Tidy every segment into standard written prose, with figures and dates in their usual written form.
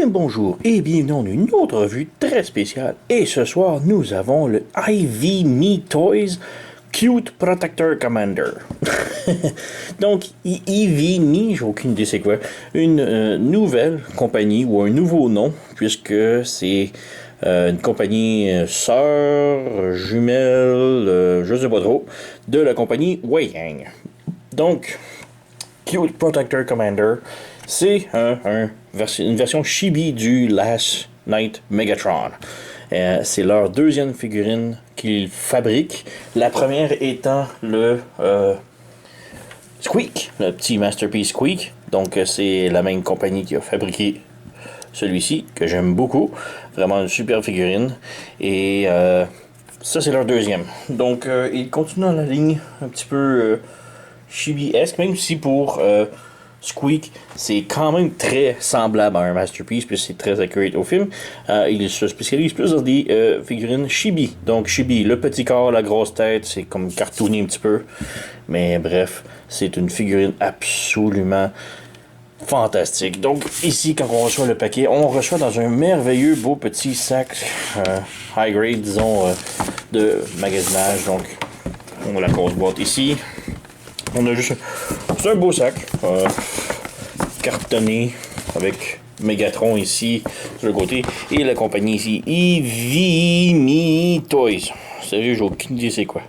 bien bonjour et bienvenue dans une autre revue très spéciale. Et ce soir, nous avons le IV-Me Toys Cute Protector Commander. Donc, IV-Me, j'ai aucune idée c'est quoi, une nouvelle compagnie ou un nouveau nom, puisque c'est une compagnie sœur, jumelle, je sais pas trop, de la compagnie Wei-Yang. Donc, Cute Protector Commander, c'est une version chibi du Last Night Megatron. C'est leur deuxième figurine qu'ils fabriquent. La première étant le Squeak, le petit Masterpiece Squeak. Donc c'est la même compagnie qui a fabriqué celui-ci, que j'aime beaucoup. Vraiment une super figurine. Et ça, c'est leur deuxième. Donc ils continuent dans la ligne un petit peu chibi-esque, même si pour Squeak, c'est quand même très semblable à un Masterpiece, puis c'est très accurate au film. Il se spécialise plus dans des figurines chibi. Donc chibi, le petit corps, la grosse tête, c'est comme cartooné un petit peu. Mais bref, c'est une figurine absolument fantastique. Donc ici, quand on reçoit le paquet, on reçoit dans un merveilleux beau petit sac high grade, disons, de magasinage. Donc on a la grosse boîte ici. On a juste c'est un beau sac cartonné avec Megatron ici sur le côté et la compagnie ici IV-Me Toys. Sérieux, j'ai aucune idée c'est quoi.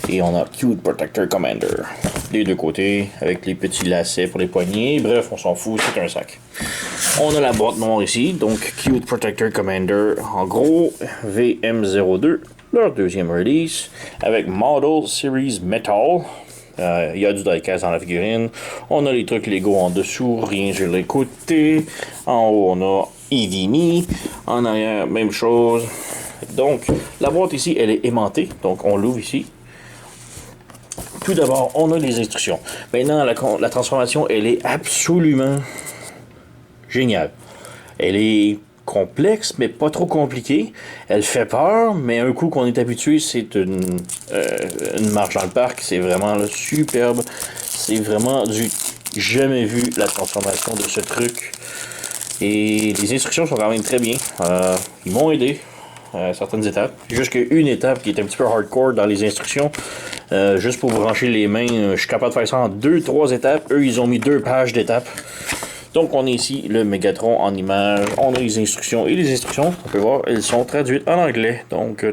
Et on a Cute Protector Commander des deux côtés avec les petits lacets pour les poignets. Bref, on s'en fout, c'est un sac. On a la boîte noire ici, donc Cute Protector Commander en gros VM02, leur deuxième release avec Model Series Metal. Il y a du diecast dans la figurine. On a les trucs Lego en dessous, rien sur les côtés. En haut, on a IV-Me. En arrière, même chose. Donc, la boîte ici, elle est aimantée. Donc, on l'ouvre ici. Tout d'abord, on a les instructions. Maintenant, la transformation, elle est absolument géniale. Elle est complexe, mais pas trop compliquée. Elle fait peur, mais un coup qu'on est habitué, c'est une marche dans le parc. C'est vraiment là, superbe. C'est vraiment du jamais vu la transformation de ce truc. Et les instructions sont quand même très bien. Ils m'ont aidé à certaines étapes. Juste qu'une étape qui est un petit peu hardcore dans les instructions. Juste pour brancher les mains, je suis capable de faire ça en 2-3 étapes. Eux, ils ont mis 2 pages d'étapes. Donc, on a ici le Megatron en image. On a les instructions. Et les instructions, on peut voir, elles sont traduites en anglais. Donc,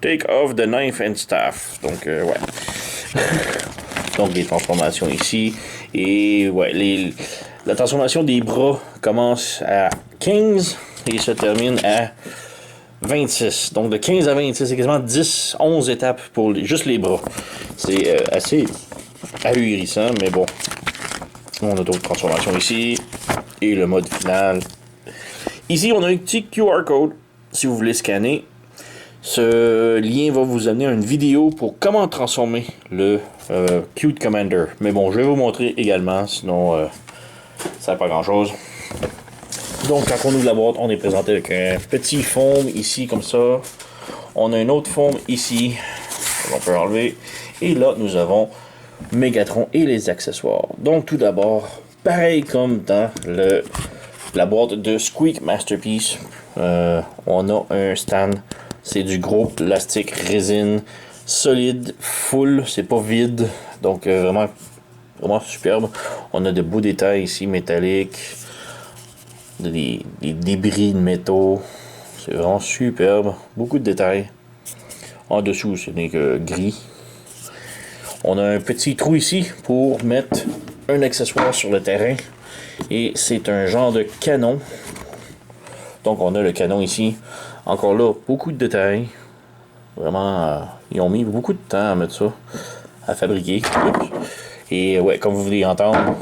take off the knife and staff. Donc, ouais. Donc, les transformations ici. Et, ouais, la transformation des bras commence à 15 et se termine à 26. Donc, de 15 à 26, c'est quasiment 10, 11 étapes pour juste les bras. C'est assez ahurissant, mais bon. On a d'autres transformations ici. Et le mode final. Ici, on a un petit QR code. Si vous voulez scanner, ce lien va vous amener à une vidéo pour comment transformer le Cute Commander. Mais bon, je vais vous montrer également. Sinon, ça n'a pas grand-chose. Donc, quand on ouvre la boîte, on est présenté avec un petit foam ici, comme ça. On a un autre foam ici. On peut enlever. Et là, nous avons Megatron et les accessoires. Donc tout d'abord, pareil comme dans la boîte de Squeak Masterpiece, on a un stand. C'est du gros plastique résine solide, full, c'est pas vide. Donc vraiment, vraiment superbe. On a de beaux détails ici métalliques, des débris de métaux. C'est vraiment superbe. Beaucoup de détails. En dessous, ce n'est que gris. On a un petit trou ici pour mettre un accessoire sur le terrain. Et c'est un genre de canon. Donc on a le canon ici. Encore là, beaucoup de détails. Vraiment, ils ont mis beaucoup de temps à mettre ça, à fabriquer. Et ouais, comme vous voulez entendre,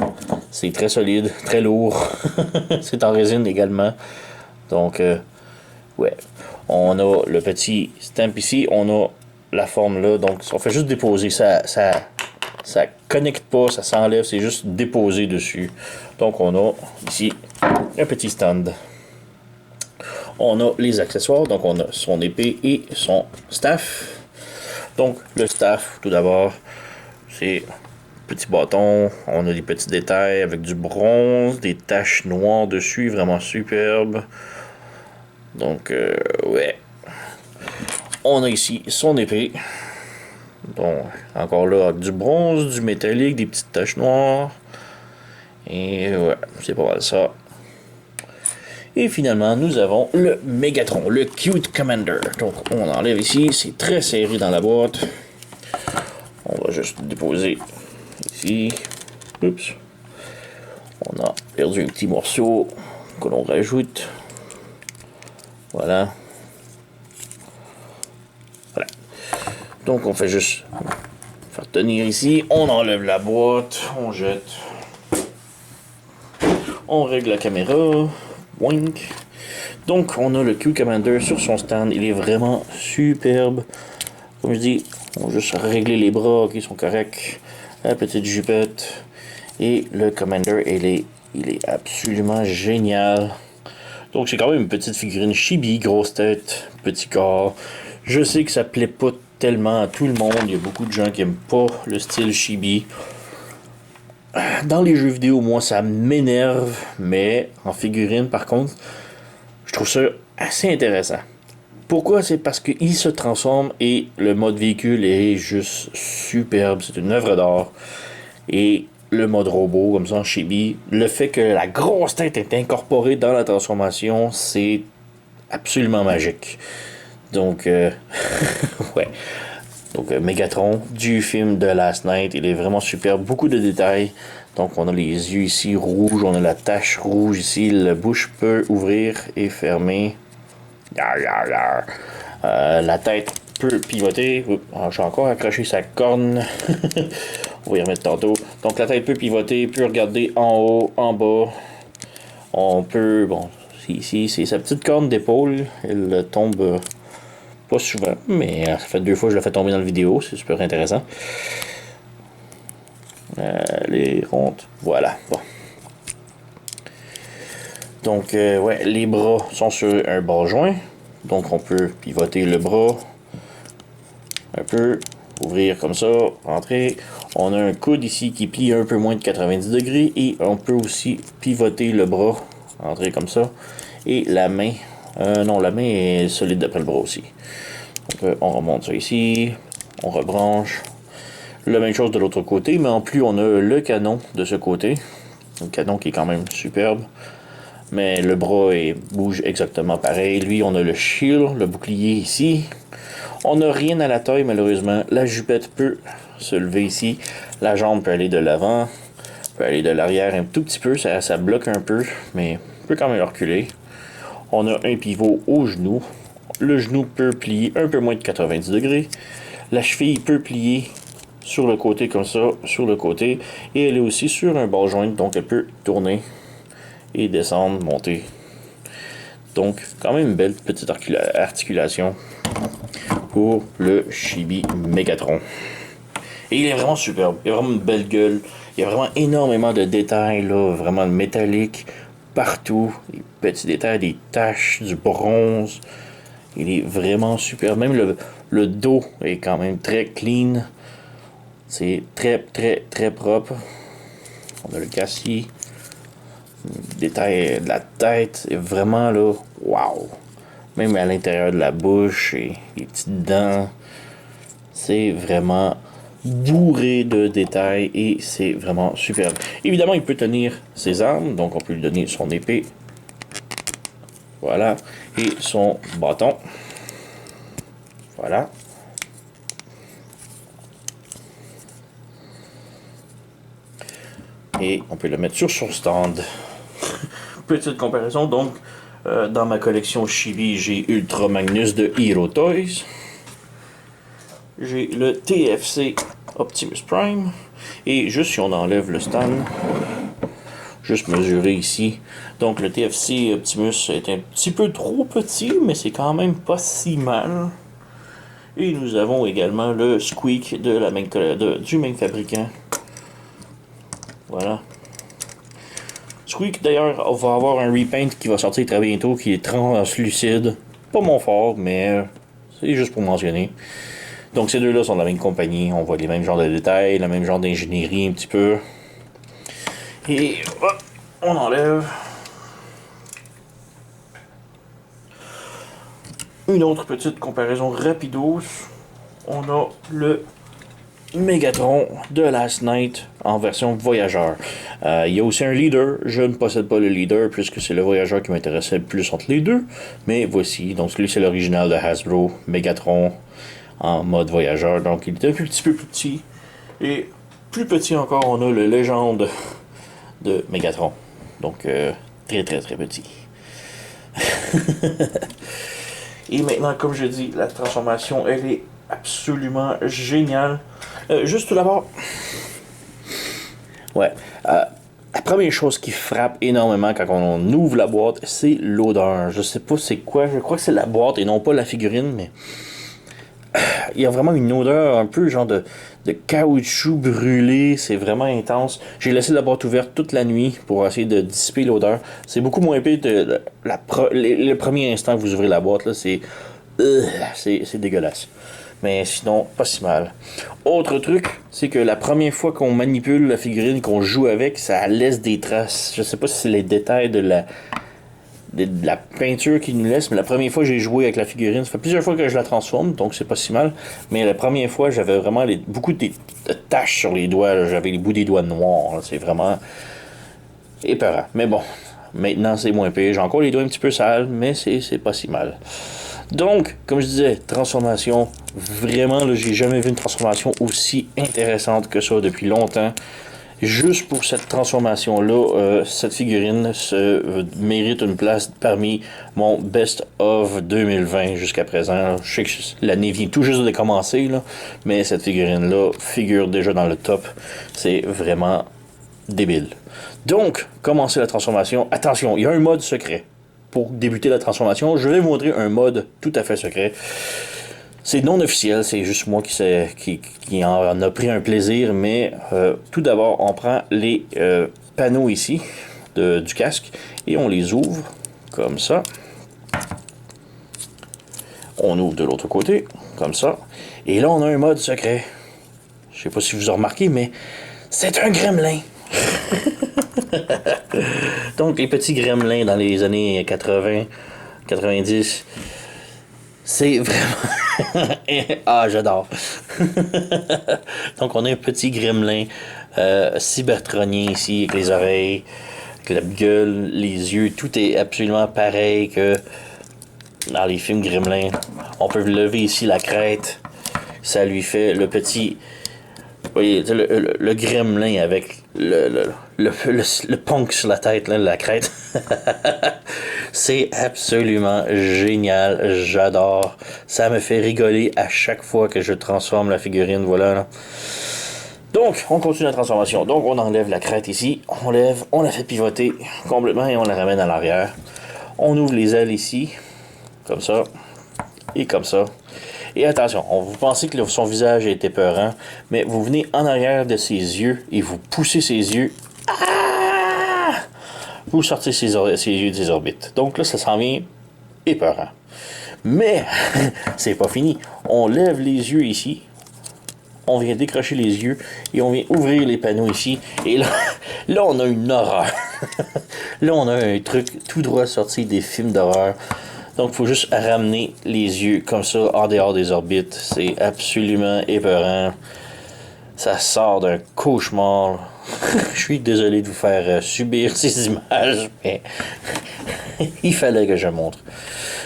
c'est très solide, très lourd. C'est en résine également. Donc, ouais. On a le petit stamp ici. On a la forme là, donc on fait juste déposer, ça connecte pas, ça s'enlève, c'est juste déposé dessus. Donc on a ici un petit stand. On a les accessoires, donc on a son épée et son staff. Donc le staff, tout d'abord, c'est petit bâton. On a des petits détails avec du bronze, des taches noires dessus, vraiment superbe. Donc, ouais. On a ici son épée. Bon, encore là, avec du bronze, du métallique, des petites taches noires. Et ouais, c'est pas mal ça. Et finalement, nous avons le Megatron, le Cute Commander. Donc, on enlève ici, c'est très serré dans la boîte. On va juste déposer ici. Oups. On a perdu un petit morceau que l'on rajoute. Voilà. Voilà. Donc, on fait juste faire tenir ici. On enlève la boîte. On jette. On règle la caméra. Wink. Donc, on a le Cute Commander sur son stand. Il est vraiment superbe. Comme je dis, on va juste régler les bras qui sont corrects. La petite jupette. Et le Commander, il est absolument génial. Donc, c'est quand même une petite figurine chibi, grosse tête, petit corps. Je sais que ça plaît pas tellement à tout le monde. Il y a beaucoup de gens qui aiment pas le style chibi. Dans les jeux vidéo, moi, ça m'énerve. Mais en figurine, par contre, je trouve ça assez intéressant. Pourquoi? C'est parce qu'il se transforme et le mode véhicule est juste superbe. C'est une œuvre d'art. Et le mode robot, comme ça en chibi, le fait que la grosse tête est incorporée dans la transformation, c'est absolument magique. Donc, ouais. Donc, Megatron du film de Last Night, il est vraiment superbe. Beaucoup de détails. Donc, on a les yeux ici rouges, on a la tache rouge ici. La bouche peut ouvrir et fermer. La tête peut pivoter. J'ai encore accroché sa corne. On va y remettre tantôt. Donc la tête peut pivoter, peut regarder en haut, en bas. On peut... Bon, ici, c'est sa petite corne d'épaule. Elle tombe pas souvent, mais ça fait 2 fois que je l'ai fait tomber dans la vidéo. C'est super intéressant. Les rondes. Voilà. Bon. Donc, ouais, les bras sont sur un bas joint. Donc, on peut pivoter le bras un peu, ouvrir comme ça, rentrer. On a un coude ici qui plie un peu moins de 90 degrés et on peut aussi pivoter le bras, rentrer comme ça. Et la main, non, la main est solide d'après le bras aussi. Donc, on remonte ça ici, on rebranche. La même chose de l'autre côté, mais en plus, on a le canon de ce côté. Un canon qui est quand même superbe. Mais le bras bouge exactement pareil. Lui, on a le shield, le bouclier ici. On n'a rien à la taille, malheureusement. La jupette peut se lever ici. La jambe peut aller de l'avant, peut aller de l'arrière un tout petit peu. Ça bloque un peu, mais peut quand même reculer. On a un pivot au genou. Le genou peut plier un peu moins de 90 degrés. La cheville peut plier sur le côté comme ça, sur le côté. Et elle est aussi sur un ball joint, donc elle peut tourner et descendre, monter. Donc, quand même une belle petite articulation pour le Chibi Megatron. Et il est vraiment superbe. Il a vraiment une belle gueule. Il y a vraiment énormément de détails, là, vraiment métallique partout. Des petits détails, des taches, du bronze. Il est vraiment super. Même le dos est quand même très clean. C'est très, très, très propre. On a le cassis. Le détail de la tête est vraiment là. Waouh! Même à l'intérieur de la bouche et les petites dents. C'est vraiment bourré de détails et c'est vraiment superbe. Évidemment, il peut tenir ses armes. Donc, on peut lui donner son épée. Voilà. Et son bâton. Voilà. Et on peut le mettre sur son stand. Petite comparaison, donc, dans ma collection Chibi, j'ai Ultra Magnus de Hero Toys. J'ai le TFC Optimus Prime. Et juste si on enlève le stand, juste mesurer ici. Donc le TFC Optimus est un petit peu trop petit, mais c'est quand même pas si mal. Et nous avons également le Squeak de la même du même fabricant. Voilà. Squeak d'ailleurs va avoir un repaint qui va sortir très bientôt qui est translucide. Pas mon fort, mais c'est juste pour mentionner. Donc ces deux-là sont de la même compagnie. On voit les mêmes genres de détails, le même genre d'ingénierie un petit peu. Et hop, on enlève. Une autre petite comparaison rapidos. On a le Megatron de Last Night en version voyageur. Il y a aussi un leader. Je ne possède pas le leader puisque c'est le voyageur qui m'intéressait le plus entre les deux. Mais voici. Donc celui c'est l'original de Hasbro. Megatron en mode voyageur. Donc il est un petit peu plus petit. Et plus petit encore, on a le légende de Megatron. Donc très très très petit. Et maintenant, comme je dis, la transformation, elle est absolument géniale. Juste tout d'abord, ouais, la première chose qui frappe énormément quand on ouvre la boîte, c'est l'odeur. Je sais pas c'est quoi, je crois que c'est la boîte et non pas la figurine, mais il y a vraiment une odeur un peu genre de caoutchouc brûlé, c'est vraiment intense. J'ai laissé la boîte ouverte toute la nuit pour essayer de dissiper l'odeur. C'est beaucoup moins pire que le premier instant que vous ouvrez la boîte, là, c'est dégueulasse. Mais sinon, pas si mal. Autre truc, c'est que la première fois qu'on manipule la figurine, qu'on joue avec, ça laisse des traces. Je sais pas si c'est les détails de la peinture qui nous laisse, mais la première fois que j'ai joué avec la figurine, ça fait plusieurs fois que je la transforme, donc c'est pas si mal, mais la première fois j'avais vraiment beaucoup de taches sur les doigts, j'avais les bouts des doigts noirs, c'est vraiment épeurant, mais bon, maintenant c'est moins pire, j'ai encore les doigts un petit peu sales, mais c'est pas si mal. Donc, comme je disais, transformation, vraiment, là, j'ai jamais vu une transformation aussi intéressante que ça depuis longtemps. Juste pour cette transformation-là, cette figurine mérite une place parmi mon Best of 2020 jusqu'à présent. Je sais que l'année vient tout juste de commencer, là, mais cette figurine-là figure déjà dans le top. C'est vraiment débile. Donc, commencer la transformation. Attention, il y a un mode secret. Pour débuter la transformation, je vais vous montrer un mode tout à fait secret. C'est non officiel, c'est juste moi qui en a pris un plaisir, mais tout d'abord, on prend les panneaux ici du casque et on les ouvre comme ça. On ouvre de l'autre côté, comme ça. Et là, on a un mode secret. Je sais pas si vous avez remarqué, mais c'est un gremlin. Donc, les petits gremlins dans les années 80, 90, c'est vraiment... ah, j'adore. Donc, on a un petit gremlin cybertronien ici, avec les oreilles, avec la gueule, les yeux. Tout est absolument pareil que dans les films gremlins. On peut lever ici la crête. Ça lui fait le petit... Vous voyez, le gremlin avec le punk sur la tête, là, la crête. C'est absolument génial. J'adore. Ça me fait rigoler à chaque fois que je transforme la figurine. Voilà. Là. Donc, on continue la transformation. Donc, on enlève la crête ici. On la fait pivoter complètement et on la ramène à l'arrière. On ouvre les ailes ici. Comme ça. Et comme ça. Et attention, vous pensez que son visage est épeurant, mais vous venez en arrière de ses yeux et vous poussez ses yeux. Ah! Vous sortez ses yeux des orbites. Donc là, ça s'en vient épeurant. Mais, c'est pas fini. On lève les yeux ici. On vient décrocher les yeux et on vient ouvrir les panneaux ici. Et là, là on a une horreur. Là, on a un truc tout droit sorti des films d'horreur. Donc, il faut juste ramener les yeux comme ça, hors dehors des orbites. C'est absolument épeurant. Ça sort d'un cauchemar. Je suis désolé de vous faire subir ces images, mais il fallait que je montre.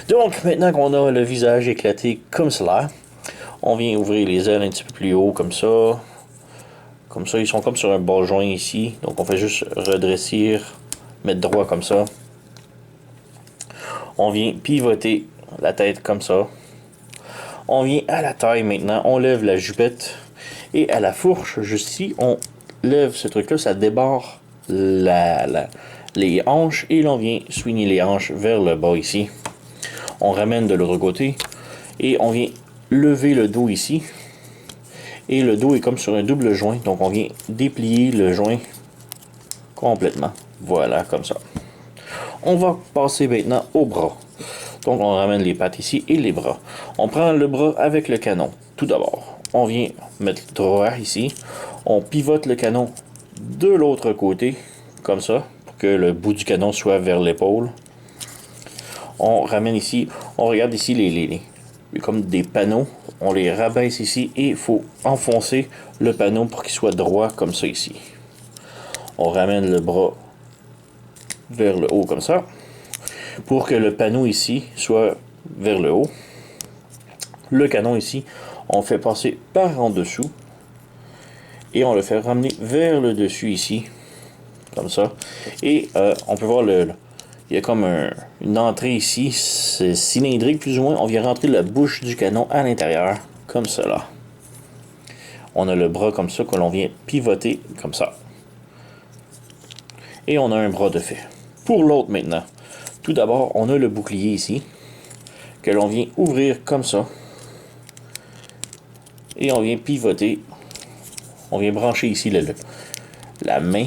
Donc, maintenant qu'on a le visage éclaté comme cela, on vient ouvrir les ailes un petit peu plus haut, comme ça. Comme ça, ils sont comme sur un bas joint ici. Donc, on fait juste redressir, mettre droit comme ça. On vient pivoter la tête comme ça. On vient à la taille maintenant. On lève la jupette. Et à la fourche, juste ici, on lève ce truc-là. Ça débarre les hanches. Et là, on vient soigner les hanches vers le bas ici. On ramène de l'autre côté. Et on vient lever le dos ici. Et le dos est comme sur un double joint. Donc, on vient déplier le joint complètement. Voilà, comme ça. On va passer maintenant au bras. Donc, on ramène les pattes ici et les bras. On prend le bras avec le canon. tout d'abord, on vient mettre droit ici. On pivote le canon de l'autre côté, comme ça, pour que le bout du canon soit vers l'épaule. On ramène ici, on regarde ici les comme des panneaux. On les rabaisse ici et il faut enfoncer le panneau pour qu'il soit droit comme ça ici. On ramène le bras vers le haut comme ça, pour que le panneau ici soit vers le haut. Le canon ici, on fait passer par en dessous et on le fait ramener vers le dessus ici, comme ça. Et on peut voir il y a comme une entrée ici, c'est cylindrique plus ou moins. On vient rentrer la bouche du canon à l'intérieur, comme cela. On a le bras comme ça que l'on vient pivoter comme ça. Et on a un bras de fait. Pour l'autre maintenant, tout d'abord, on a le bouclier ici, que l'on vient ouvrir comme ça. Et on vient pivoter. On vient brancher ici la main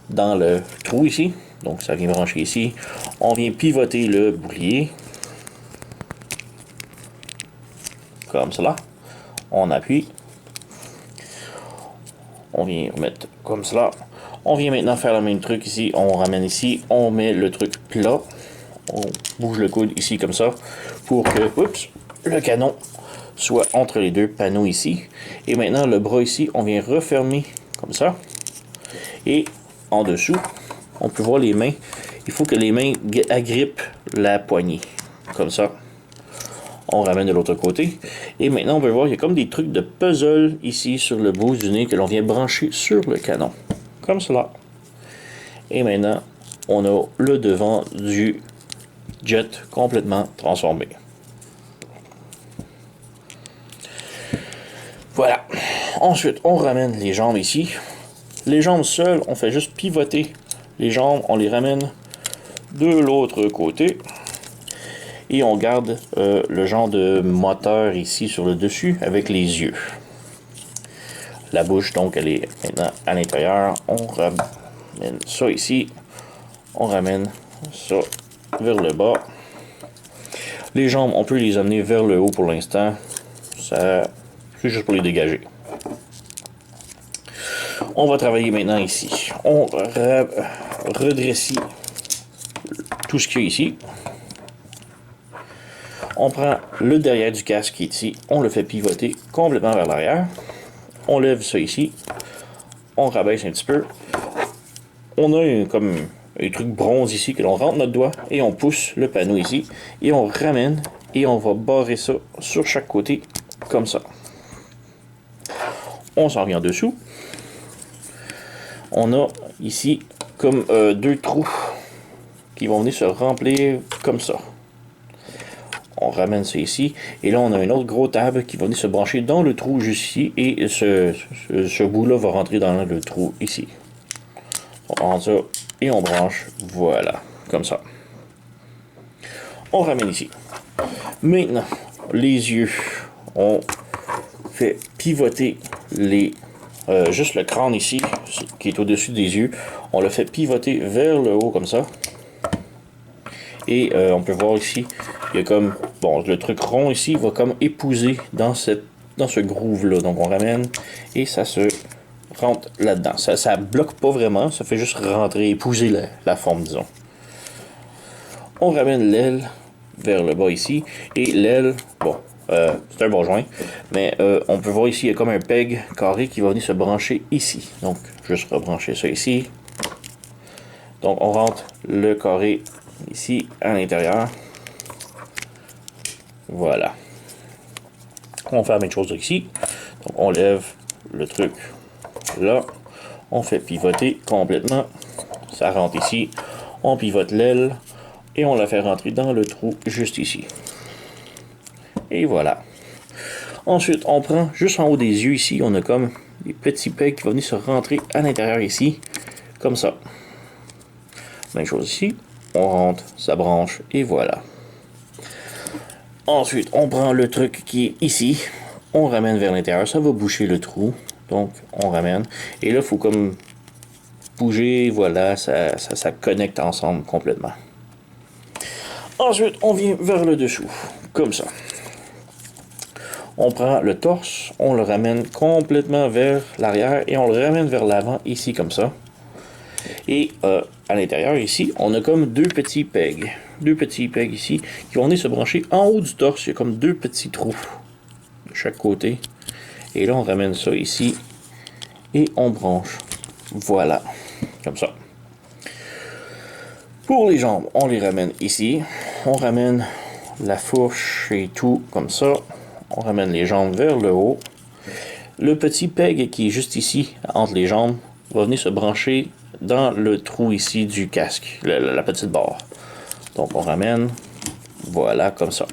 dans le trou ici. Donc ça vient brancher ici. On vient pivoter le bouclier. Comme cela. On appuie. On vient mettre comme cela. On vient maintenant faire le même truc ici. On ramène ici. On met le truc plat. On bouge le coude ici comme ça. Pour que le canon soit entre les deux panneaux ici. Et maintenant le bras ici, on vient refermer comme ça. Et en dessous, on peut voir les mains. Il faut que les mains agrippent la poignée. Comme ça. On ramène de l'autre côté. Et maintenant, on peut voir qu'il y a comme des trucs de puzzle ici sur le bout du nez que l'on vient brancher sur le canon. Comme cela. Et maintenant, on a le devant du jet complètement transformé. Voilà. Ensuite, on ramène les jambes ici. Les jambes seules, on fait juste pivoter les jambes. On les ramène de l'autre côté. Et on garde le genre de moteur ici sur le dessus avec les yeux. La bouche, donc, elle est maintenant à l'intérieur. On ramène ça ici. On ramène ça vers le bas. Les jambes, on peut les amener vers le haut pour l'instant. C'est juste pour les dégager. On va travailler maintenant ici. On redressit tout ce qu'il y a ici. On prend le derrière du casque qui est ici. On le fait pivoter complètement vers l'arrière. On lève ça ici. On rabaisse un petit peu. On a comme un truc bronze ici que l'on rentre notre doigt et on pousse le panneau ici. Et on ramène et on va barrer ça sur chaque côté comme ça. On s'en vient en dessous. On a ici comme deux trous qui vont venir se remplir comme ça. On ramène ça ici. Et là, on a un autre gros table qui va venir se brancher dans le trou juste ici. Et ce bout-là va rentrer dans le trou ici. On rentre ça et on branche. Voilà. Comme ça. On ramène ici. Maintenant, les yeux. On fait pivoter juste le crâne ici, qui est au-dessus des yeux. On le fait pivoter vers le haut comme ça. Et on peut voir ici, il y a comme, bon, le truc rond ici va comme épouser dans ce groove-là. Donc on ramène et ça se rentre là-dedans. Ça bloque pas vraiment, ça fait juste rentrer, épouser la forme, disons. On ramène l'aile vers le bas ici. Et l'aile, bon, c'est un bon joint. Mais on peut voir ici, il y a comme un peg carré qui va venir se brancher ici. Donc, juste rebrancher ça ici. Donc, on rentre le carré ici à l'intérieur. Voilà. On fait la même chose ici. Donc on lève le truc là. On fait pivoter complètement. Ça rentre ici. On pivote l'aile. Et on la fait rentrer dans le trou juste ici. Et voilà. Ensuite, on prend juste en haut des yeux ici. On a comme des petits pegs qui vont venir se rentrer à l'intérieur ici. Comme ça. Même chose ici. On rentre, ça branche, et voilà. Ensuite, on prend le truc qui est ici, on ramène vers l'intérieur, ça va boucher le trou, donc on ramène. Et là, il faut comme bouger, voilà, ça connecte ensemble complètement. Ensuite, on vient vers le dessous, comme ça. On prend le torse, on le ramène complètement vers l'arrière et on le ramène vers l'avant ici comme ça. Et à l'intérieur ici, on a comme deux petits pegs. Deux petits pegs ici qui vont venir se brancher en haut du torse. Il y a comme deux petits trous de chaque côté. Et là, on ramène ça ici et on branche. Voilà, comme ça. Pour les jambes, on les ramène ici. On ramène la fourche et tout comme ça. On ramène les jambes vers le haut. Le petit peg qui est juste ici, entre les jambes, va venir se brancher dans le trou ici du casque, la petite barre. Donc on ramène, voilà, comme ça.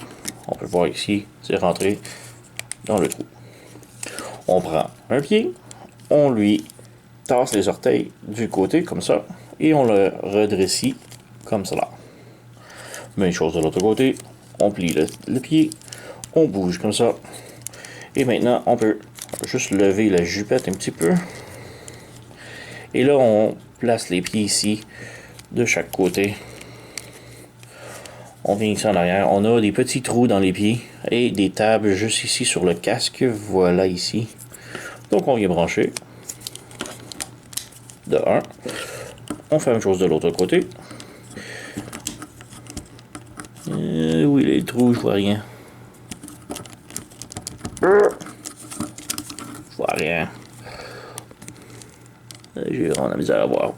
On peut voir ici, c'est rentré dans le trou. On prend un pied, on lui tasse les orteils du côté, comme ça, et on le redressit comme cela. Même chose de l'autre côté, on plie le pied, on bouge comme ça. Et maintenant, on peut juste lever la jupette un petit peu. Et là, on place les pieds ici, de chaque côté. On vient ici en arrière. On a des petits trous dans les pieds et des tables juste ici sur le casque. Voilà ici. Donc, on vient brancher. De un. On fait la même chose de l'autre côté. Oui, les trous, je vois rien. Je vois rien. J'ai vraiment la misère à voir.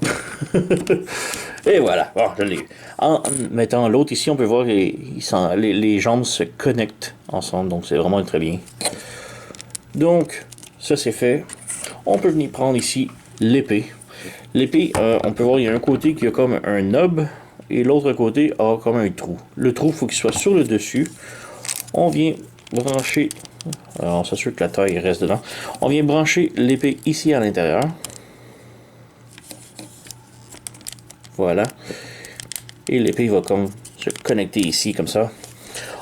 Et voilà, bon, je l'ai eu. En mettant l'autre ici, on peut voir que les jambes se connectent ensemble, donc c'est vraiment très bien. Donc, ça c'est fait. On peut venir prendre ici l'épée. L'épée, on peut voir, il y a un côté qui a comme un knob, et l'autre côté a comme un trou. Le trou, il faut qu'il soit sur le dessus. On vient brancher, alors on s'assure que la taille reste dedans. On vient brancher l'épée ici à l'intérieur. Voilà. Et l'épée va comme se connecter ici, comme ça.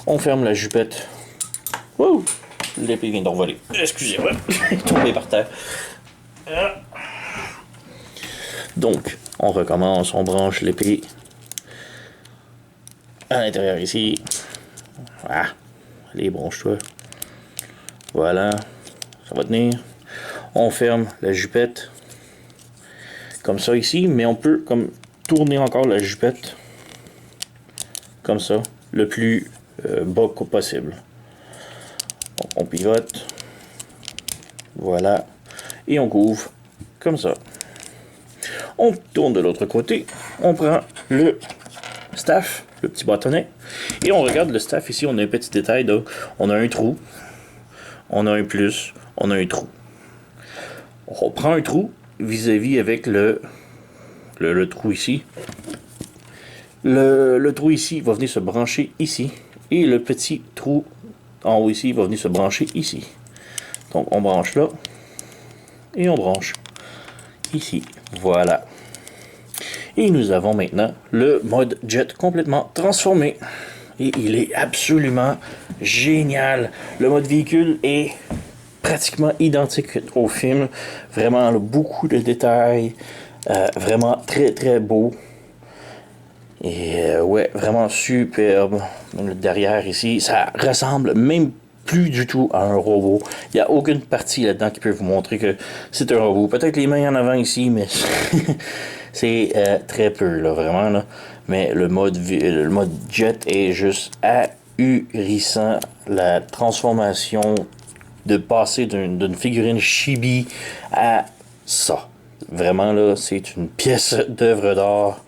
On ferme la jupette. Wouh! L'épée vient d'envoler. Excusez-moi, elle est tombée par terre. Donc, on recommence, on branche l'épée à l'intérieur ici. Ah, allez, branche-toi. Voilà, ça va tenir. On ferme la jupette. Comme ça ici, mais on peut comme tourner encore la jupette comme ça, le plus bas que possible. Donc, on pivote, voilà, et on couvre comme ça. On tourne de l'autre côté, on prend le staff, le petit bâtonnet, et on regarde le staff ici. On a un petit détail, donc on a un trou, on a un plus, on a un trou. On prend un trou vis-à-vis avec le trou ici. Le trou ici va venir se brancher ici. Et le petit trou en haut ici va venir se brancher ici. Donc on branche là. Et on branche ici. Voilà. Et nous avons maintenant le mode jet complètement transformé. Et il est absolument génial. Le mode véhicule est pratiquement identique au film. Vraiment beaucoup de détails. Vraiment très très beau. Et ouais, vraiment superbe. Donc, derrière ici, ça ressemble même plus du tout à un robot. Il n'y a aucune partie là-dedans qui peut vous montrer que c'est un robot. Peut-être les mains en avant ici, mais c'est très peu, là, vraiment. Là. Mais le mode jet est juste ahurissant. La transformation de passer d'une figurine chibi à ça. Vraiment, là, c'est une pièce d'œuvre d'art.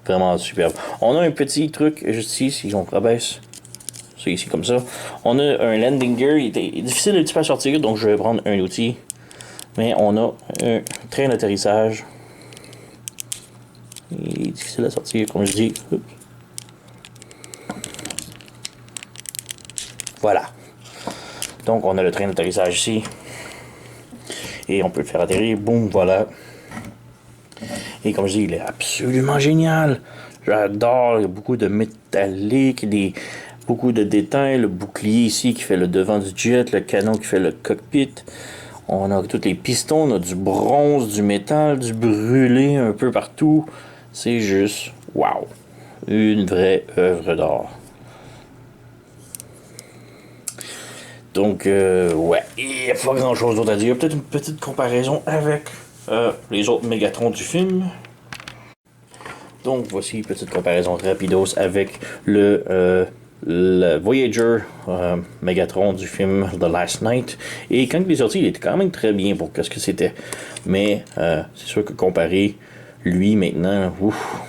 Vraiment superbe. On a un petit truc juste ici, si on rabaisse. C'est ici comme ça. On a un landing gear. Il est difficile un petit peu à sortir, donc je vais prendre un outil. Mais on a un train d'atterrissage. Il est difficile à sortir, comme je dis. Voilà. Donc on a le train d'atterrissage ici. Et on peut le faire atterrir. Boum, voilà. Et comme je dis, il est absolument génial. J'adore. Il y a beaucoup de métallique, beaucoup de détails. Le bouclier ici qui fait le devant du jet, le canon qui fait le cockpit. On a tous les pistons, on a du bronze, du métal, du brûlé un peu partout. C'est juste, wow. Une vraie œuvre d'art. Donc, ouais, il n'y a pas grand chose d'autre à dire. Peut-être une petite comparaison avec les autres Megatron du film. Donc, voici une petite comparaison rapidos avec le Voyager Megatron du film The Last Night. Et quand il est sorti, il était quand même très bien pour ce que c'était. Mais c'est sûr que comparé lui maintenant, ouf.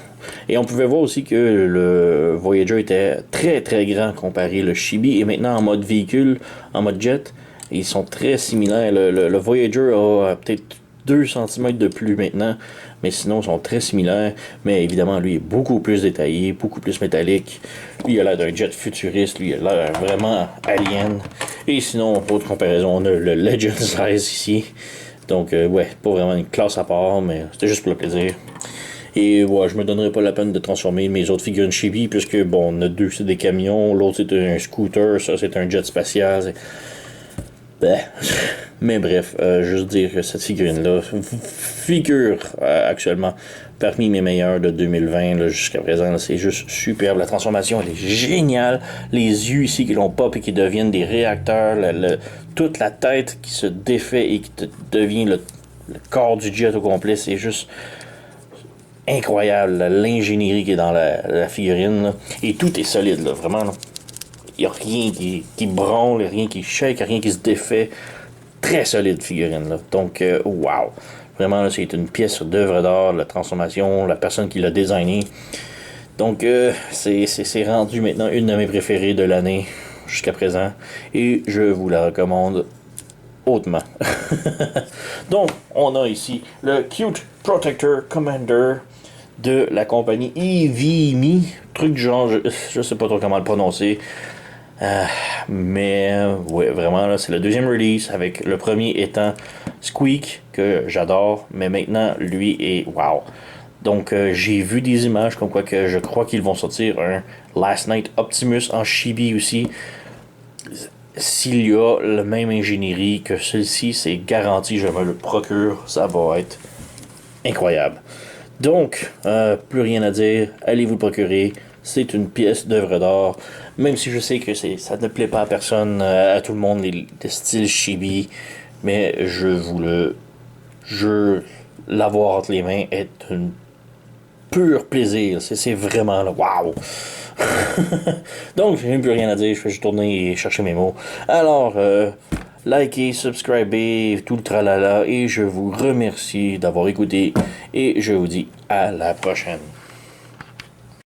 Et on pouvait voir aussi que le Voyager était très très grand comparé. Le Chibi est maintenant en mode véhicule, en mode jet. Ils sont très similaires. Le Voyager a peut-être 2 cm de plus maintenant, mais sinon ils sont très similaires. Mais évidemment, lui est beaucoup plus détaillé, beaucoup plus métallique. Lui, il a l'air d'un jet futuriste, lui, il a l'air vraiment alien. Et sinon, autre comparaison, on a le Legend Size ici. Donc, ouais, pas vraiment une classe à part, mais c'était juste pour le plaisir. Et ouais, je me donnerais pas la peine de transformer mes autres figurines Chibi, puisque bon, on a deux, c'est des camions, l'autre c'est un scooter, ça c'est un jet spatial. Mais bref, juste dire que cette figurine-là figure actuellement parmi mes meilleurs de 2020 jusqu'à présent. Là, c'est juste superbe. La transformation, elle est géniale. Les yeux ici qui l'ont pop et qui deviennent des réacteurs. Toute la tête qui se défait et qui devient le corps du jet au complet. C'est juste incroyable. L'ingénierie qui est dans la figurine. Là. Et tout est solide, là, vraiment. Là. Il n'y a rien qui branle, rien qui shake, rien qui se défait. Très solide figurine. Là. Donc, wow. Vraiment, là, c'est une pièce d'œuvre d'art, la transformation, la personne qui l'a designé. Donc, c'est rendu maintenant une de mes préférées de l'année jusqu'à présent. Et je vous la recommande hautement. Donc, on a ici le Cute Protector Commander de la compagnie Evimi. Truc du genre, je sais pas trop comment le prononcer. Mais ouais, vraiment là, c'est le deuxième release avec le premier étant Squeak que j'adore, mais maintenant lui est wow. Donc j'ai vu des images comme quoi que je crois qu'ils vont sortir un Last Night Optimus en chibi aussi. S'il y a la même ingénierie que celui-ci, c'est garanti, je me le procure, ça va être incroyable. Donc, plus rien à dire, allez vous le procurer. C'est une pièce d'œuvre d'art, même si je sais que ça ne plaît pas à personne, à tout le monde, les styles chibi, mais l'avoir entre les mains est un pur plaisir. C'est vraiment là, waouh! Donc, j'ai même plus rien à dire, je vais juste tourner et chercher mes mots. Alors, likez, subscribez, tout le tralala, et je vous remercie d'avoir écouté, et je vous dis à la prochaine.